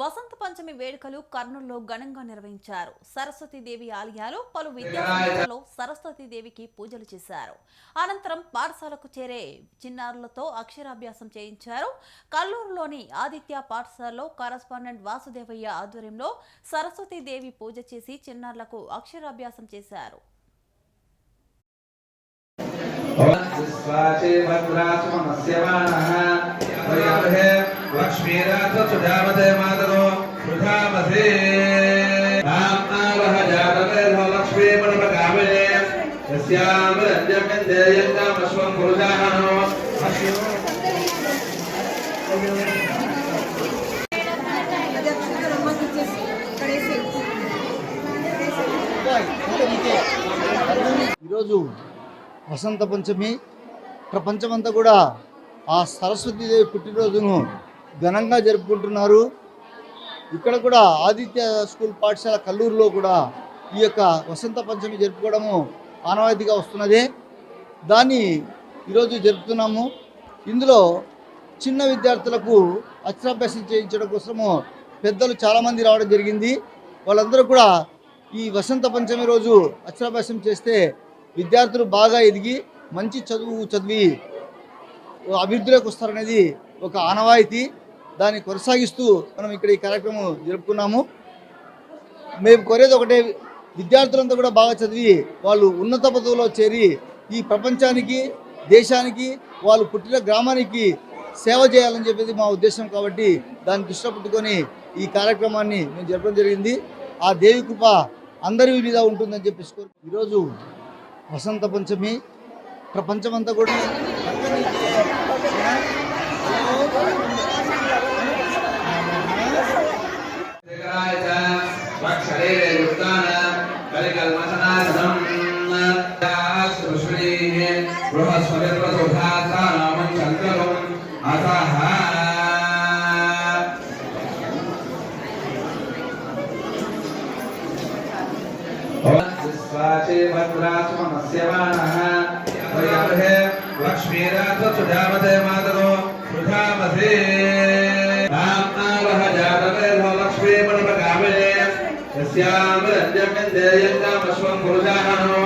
వసంత పంచమి వేడుకలు కర్నూలులో ఘనంగా నిర్వహించారు. సరస్వతీదేవి ఆలయాలు పలు విద్యాసంస్థల్లో సరస్వతీదేవికి పూజలు చేశారు. అనంతరం పాఠశాలకు చేరే చిన్నారులతో అక్షరాభ్యాసం చేయించారు. కల్లూరులోని ఆదిత్య పాఠశాలలో కరస్పాండెంట్ వాసుదేవయ్య ఆధ్వర్యంలో సరస్వతీదేవి పూజ చేసి చిన్నారులకు అక్షరాభ్యాసం చేశారు. लक्ष्मीराजसुजावते मातरो सुधावसे रामनावह जातवे लक्ष्मी मनपकामे यस्याम रञ्जकन्दे यन्नामस्वं पुरुषाहनो ఈరోజు వసంత పంచమి ప్రపంచమంతా కూడా ఆ సరస్వతీదేవి పుట్టినరోజును ఘనంగా జరుపుకుంటున్నారు. ఇక్కడ కూడా ఆదిత్య స్కూల్ పాఠశాల కల్లూరులో కూడా ఈ యొక్క వసంత పంచమి జరుపుకోవడము ఆనవాయితీగా వస్తున్నదే. దాన్ని ఈరోజు జరుపుతున్నాము. ఇందులో చిన్న విద్యార్థులకు అక్షరాభ్యాసం చేయించడం కోసము పెద్దలు చాలామంది రావడం జరిగింది. వాళ్ళందరూ కూడా ఈ వసంత పంచమి రోజు అక్షరాభ్యాసం చేస్తే విద్యార్థులు బాగా ఎదిగి మంచి చదివి అభివృద్ధిలోకి వస్తారనేది ఒక ఆనవాయితీ. దాన్ని కొనసాగిస్తూ మనం ఇక్కడ ఈ కార్యక్రమం జరుపుకున్నాము. మేము కోరేది ఒకటే, విద్యార్థులంతా కూడా బాగా చదివి వాళ్ళు ఉన్నత పదవులో చేరి ఈ ప్రపంచానికి దేశానికి వాళ్ళు పుట్టిన గ్రామానికి సేవ చేయాలని చెప్పేది మా ఉద్దేశం. కాబట్టి దాన్ని దృష్టిలో పెట్టుకొని ఈ కార్యక్రమాన్ని మేము జరపడం జరిగింది. ఆ దేవి కృప అందరి మీద ఉంటుందని చెప్పేసి ఈరోజు వసంత పంచమి ప్రపంచమంతా కూడా लक्ष्मीराजसुजावते मातरो सुधावसे रामनावह जातवे लक्ष्मी मनपकामे यस्याम रञ्जकन्दे यन्नामस्वं पुरुषाहनो